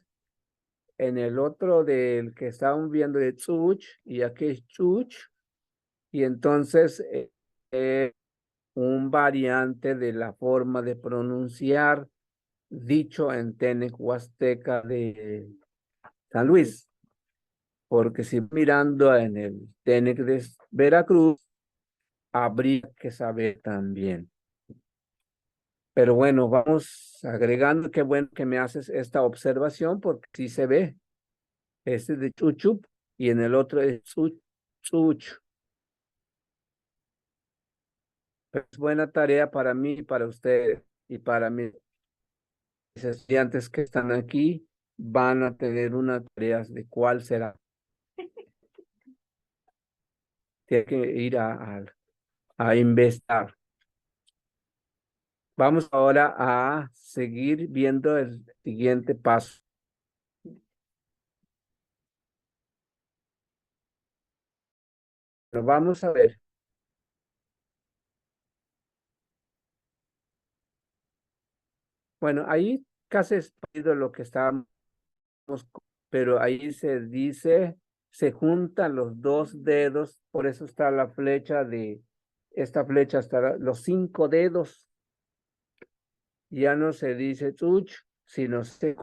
en el otro del que estábamos viendo de tzuch y aquí es chuch. Y entonces un variante de la forma de pronunciar dicho en Tenec Huasteca de San Luis. Porque si mirando en el Tenec de Veracruz, habría que saber también. Pero bueno, vamos agregando, qué bueno que me haces esta observación, porque sí se ve. Este es de chuchup y en el otro es chuch. Es buena tarea para mí y para ustedes y para mis estudiantes que están aquí. Van a tener una tarea de cuál será. Tiene que ir a investigar. Vamos ahora a seguir viendo el siguiente paso. Pero vamos a ver. Bueno, ahí casi es parecido lo que estábamos, pero ahí se dice, se juntan los dos dedos, por eso está la flecha de, esta flecha hasta los 5 dedos. Ya no se dice chuch, sino se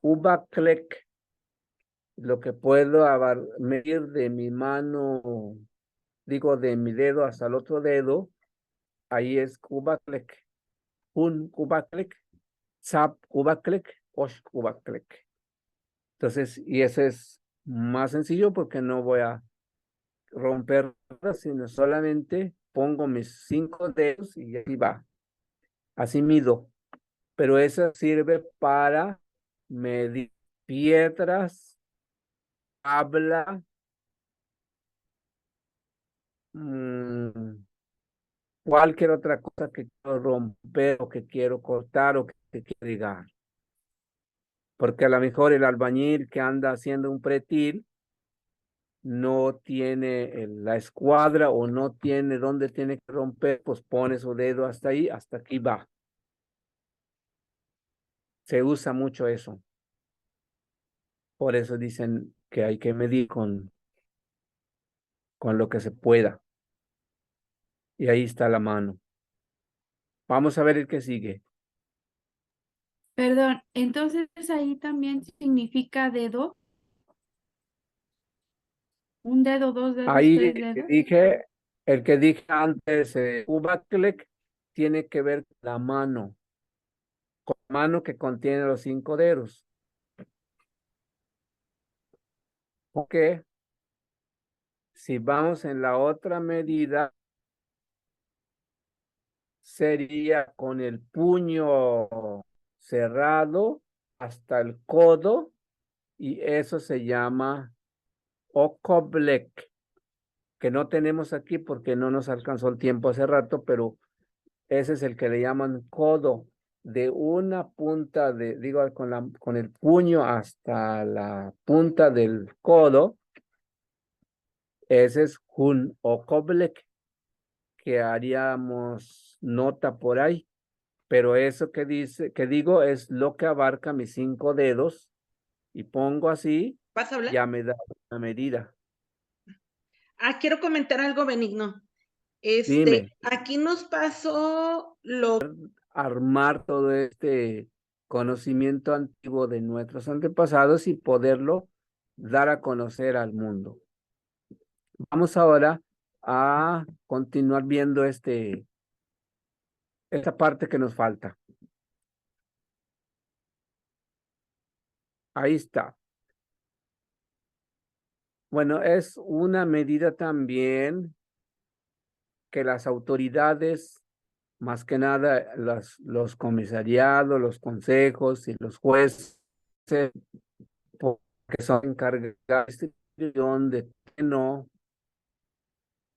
klek. Lo que puedo medir de mi mano, digo de mi dedo hasta el otro dedo, ahí es klek. Un klek, zap klek, osh klek. Entonces, y eso es más sencillo porque no voy a romper, sino solamente pongo mis 5 dedos y ahí va. Así mido. Pero eso sirve para medir piedras, habla, cualquier otra cosa que quiero romper o que quiero cortar o que quiero ligar. Porque a lo mejor el albañil que anda haciendo un pretil no tiene la escuadra o no tiene dónde tiene que romper, pues pone su dedo hasta ahí, hasta aquí va. Se usa mucho eso. Por eso dicen que hay que medir con lo que se pueda. Y ahí está la mano. Vamos a ver el que sigue. Perdón, entonces ahí también significa dedo. Un dedo, dos dedos, Ahí tres dedos. el que dije antes, Ubaklek, tiene que ver con la mano que contiene los 5 dedos. Porque si vamos en la otra medida, sería con el puño cerrado hasta el codo y eso se llama Okoblek, que no tenemos aquí porque no nos alcanzó el tiempo hace rato, pero ese es el que le llaman codo, de una punta de, digo, con el puño hasta la punta del codo, ese es un Okoblek, que haríamos nota por ahí. Pero eso que digo es lo que abarca mis 5 dedos y pongo así, ¿Vas a hablar? ya me da una medida. Quiero comentar algo, Benigno. Dime, Aquí nos pasó armar todo este conocimiento antiguo de nuestros antepasados y poderlo dar a conocer al mundo. Vamos ahora a continuar viendo esta parte que nos falta. Ahí está. Bueno, es una medida también que las autoridades, más que nada los comisariados, los consejos y los jueces, que son encargados de distribución de no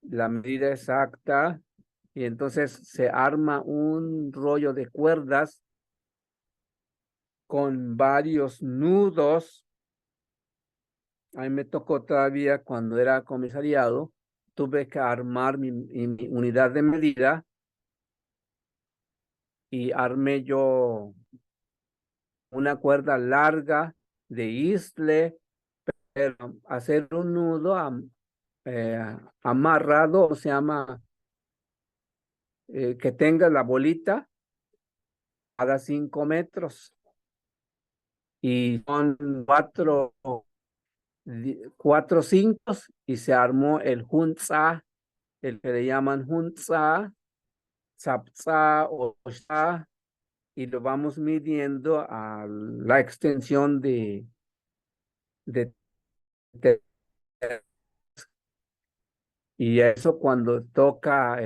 la medida exacta, y entonces se arma un rollo de cuerdas con varios nudos. A mí me tocó todavía cuando era comisariado tuve que armar mi unidad de medida y armé yo una cuerda larga de isle, pero hacer un nudo amarrado, se llama que tenga la bolita cada 5 metros. Y son cuatro cinco y se armó el hunza, el que le llaman hunza, zapza o sha, y lo vamos midiendo a la extensión de y eso cuando toca,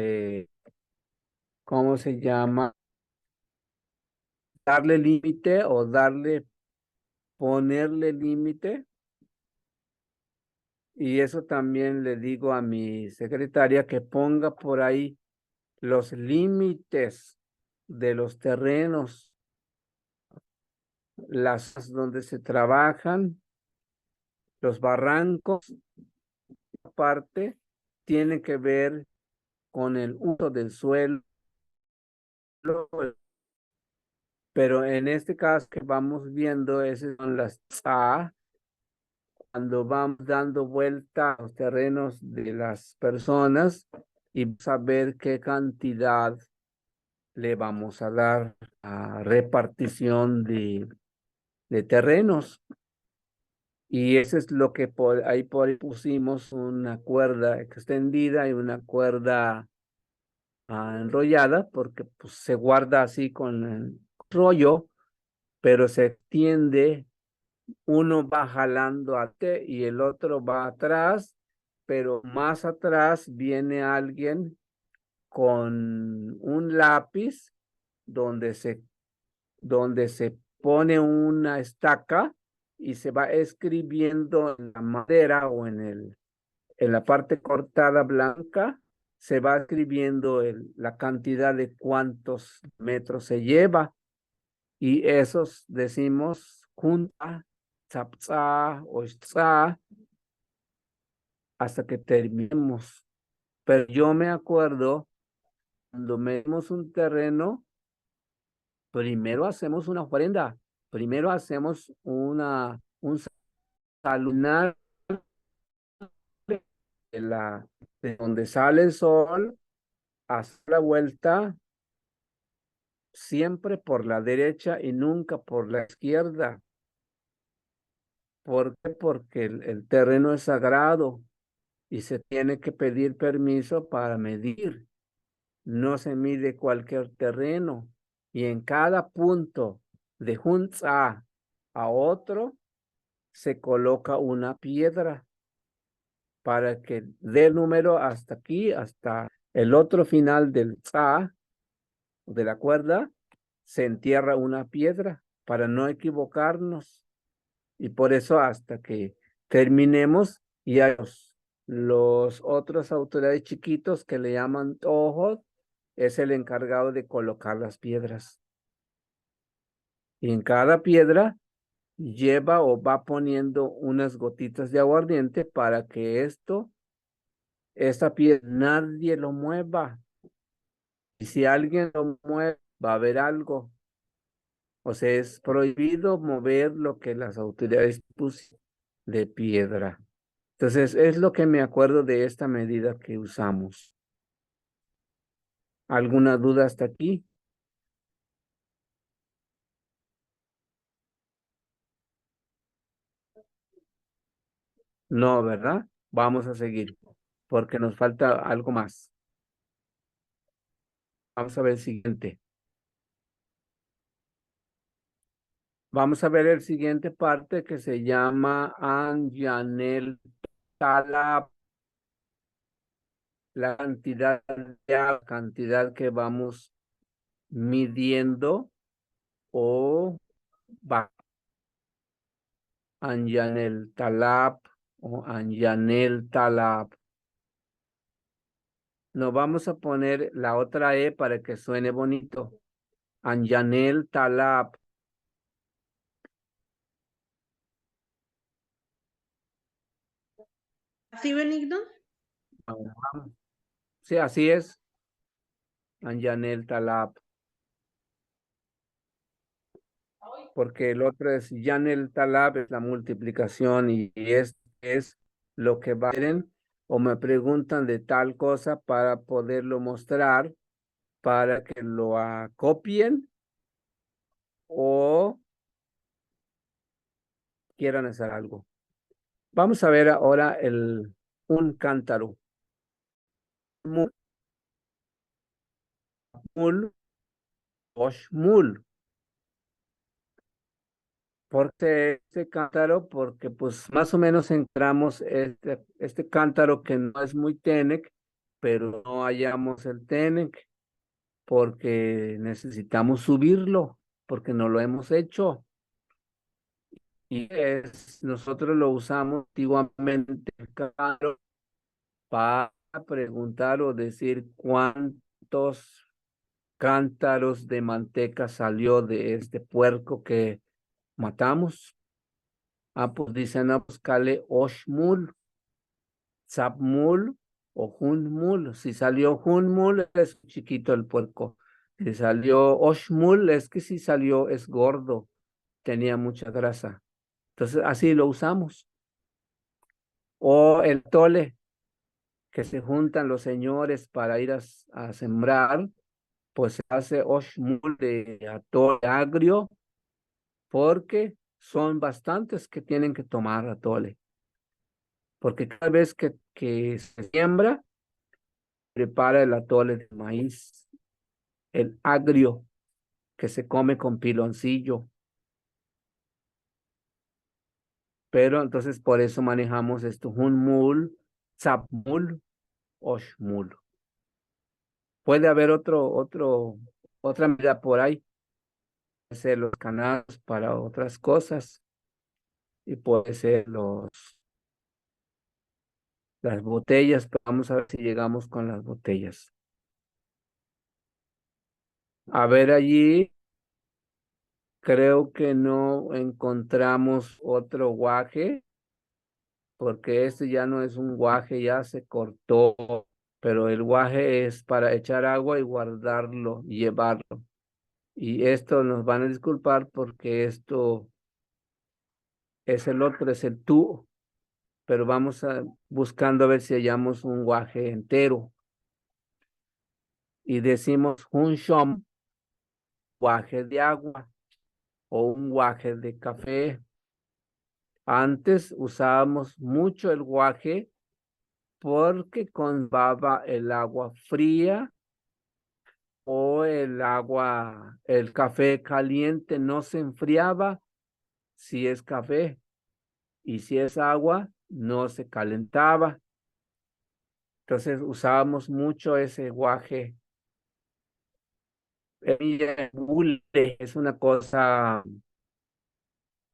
¿cómo se llama? Darle límite o ponerle límite. Y eso también le digo a mi secretaria que ponga por ahí los límites de los terrenos, las donde se trabajan, los barrancos, aparte, tienen que ver con el uso del suelo, pero en este caso que vamos viendo, esas son las A, cuando vamos dando vuelta a los terrenos de las personas y saber qué cantidad le vamos a dar a repartición de terrenos. Y eso es lo que ahí pusimos una cuerda extendida y una cuerda enrollada, porque pues, se guarda así con el rollo, pero se extiende, uno va jalando y el otro va atrás, pero más atrás viene alguien con un lápiz donde se pone una estaca y se va escribiendo en la madera o en la parte cortada blanca, se va escribiendo la cantidad de cuántos metros se lleva. Y esos decimos junta, tzapza o ixtza, hasta que terminemos. Pero yo me acuerdo, cuando medimos un terreno, primero hacemos una ofrenda, primero hacemos un salunar de donde sale el sol, hacer la vuelta siempre por la derecha y nunca por la izquierda. ¿Por qué? Porque el terreno es sagrado y se tiene que pedir permiso para medir. No se mide cualquier terreno. Y en cada punto de Hunza a otro se coloca una piedra para que dé el número hasta aquí, hasta el otro final del tza, de la cuerda, se entierra una piedra para no equivocarnos. Y por eso hasta que terminemos, y a los otros autoridades chiquitos que le llaman ojos, es el encargado de colocar las piedras. Y en cada piedra lleva o va poniendo unas gotitas de aguardiente para que esta piedra, nadie lo mueva. Y si alguien lo mueve, va a haber algo. O sea, es prohibido mover lo que las autoridades pusieron de piedra. Entonces, es lo que me acuerdo de esta medida que usamos. ¿Alguna duda hasta aquí? No, ¿verdad? Vamos a seguir, porque nos falta algo más. Vamos a ver el siguiente. Vamos a ver el siguiente parte que se llama Anjanel Talab. La cantidad que vamos midiendo o va. Anjanel Talab o Anjanel Talab. Nos vamos a poner la otra E para que suene bonito. Anjanel Talab. ¿Así, Benigno? Sí, así es. Anjanel Talab. Porque el otro es Yanel Talab, es la multiplicación y es lo que valen o me preguntan de tal cosa para poderlo mostrar, para que lo copien o quieran hacer algo. Vamos a ver ahora un cántaro. Mul, mul, oshmul. Porque este cántaro, porque pues más o menos entramos este cántaro que no es muy tenec, pero no hallamos el tenec porque necesitamos subirlo, porque no lo hemos hecho. Y nosotros lo usamos antiguamente el cántaro para preguntar o decir cuántos cántaros de manteca salió de este puerco que matamos. Pues dicen, no, pues cale oshmul, zapmul o junmul. Si salió junmul, es chiquito el puerco. Si salió oshmul, es que si salió, es gordo, tenía mucha grasa. Entonces, así lo usamos. O el tole, que se juntan los señores para ir a sembrar, pues se hace oshmul de atole agrio, porque son bastantes que tienen que tomar atole. Porque cada vez que se siembra, prepara el atole de maíz, el agrio, que se come con piloncillo. Pero entonces por eso manejamos esto, hunmul, zapmul, oshmul. Puede haber otra medida por ahí, puede ser los canales para otras cosas y puede ser las botellas, pero vamos a ver si llegamos con las botellas. A ver allí, creo que no encontramos otro guaje, porque este ya no es un guaje, ya se cortó, pero el guaje es para echar agua y guardarlo y llevarlo. Y esto nos van a disculpar porque esto es el otro, es el tú, pero vamos buscando a ver si hallamos un guaje entero. Y decimos un shom, guaje de agua o un guaje de café. Antes usábamos mucho el guaje porque conbaba el agua fría o el café caliente no se enfriaba si es café y si es agua no se calentaba. Entonces usábamos mucho ese guaje. El bule es una cosa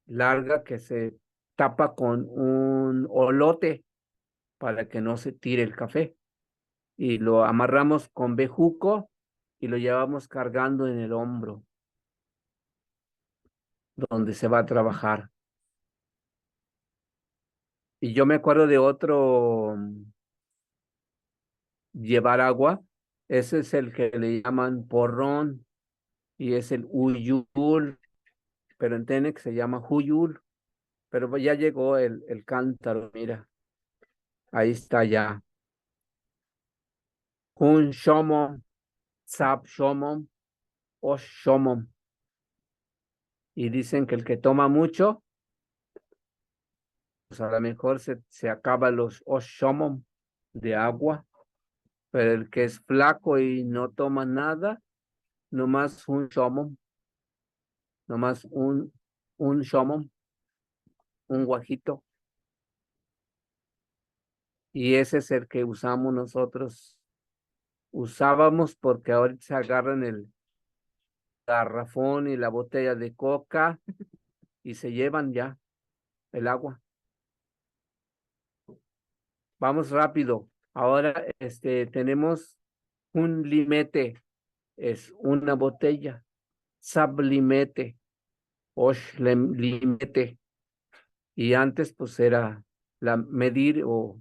larga que se tapa con un olote para que no se tire el café. Y lo amarramos con bejuco y lo llevamos cargando en el hombro donde se va a trabajar. Y yo me acuerdo de otro llevar agua, ese es el que le llaman porrón y es el uyul, pero en Tenec se llama huyul, pero ya llegó el cántaro, mira, ahí está ya. Un shomom, sap shomom, o shomom. Y dicen que el que toma mucho, pues a lo mejor se acaba los oshomom de agua, pero el que es flaco y no toma nada, nomás un shomom, nomás un shomom, un guajito. Y ese es el que usamos nosotros. Usábamos porque ahorita se agarran el garrafón y la botella de coca y se llevan ya el agua. Vamos rápido. Ahora tenemos un limete, es una botella. Sablimete, limete. Y antes pues era medir o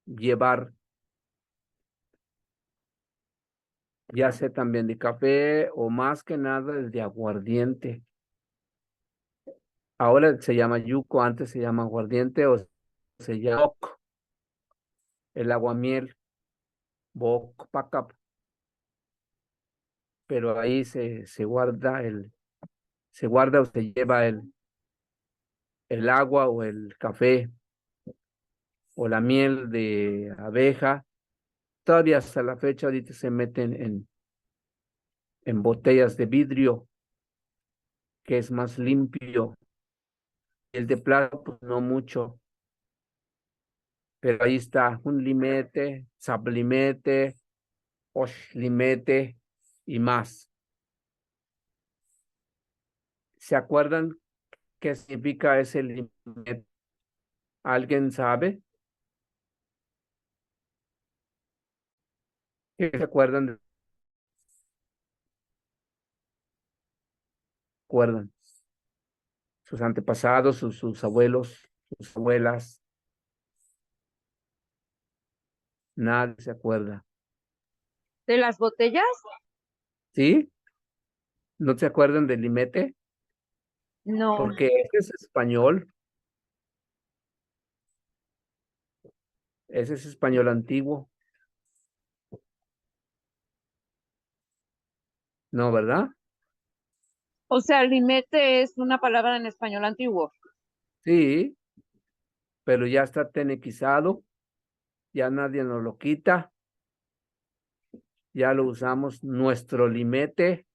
llevar ya sea también de café o más que nada el de aguardiente. Ahora se llama yuco, antes se llama aguardiente o se llama boc, el aguamiel, boc, pacap, pero ahí se guarda se guarda o se lleva el agua o el café o la miel de abeja. Todavía hasta la fecha ahorita se meten en botellas de vidrio, que es más limpio. El de plástico, pues no mucho, pero ahí está un limete, sablimete, oshlimete y más. ¿Se acuerdan qué significa ese limete? ¿Alguien sabe? ¿Qué se acuerdan? ¿Recuerdan? Sus antepasados, sus abuelos, sus abuelas, nadie se acuerda. ¿De las botellas? ¿Sí? ¿No se acuerdan del limete? No. Porque ese es español, ese es español antiguo, ¿no, verdad? O sea, limete es una palabra en español antiguo. Sí, pero ya está tenequizado, ya nadie nos lo quita, ya lo usamos nuestro limete,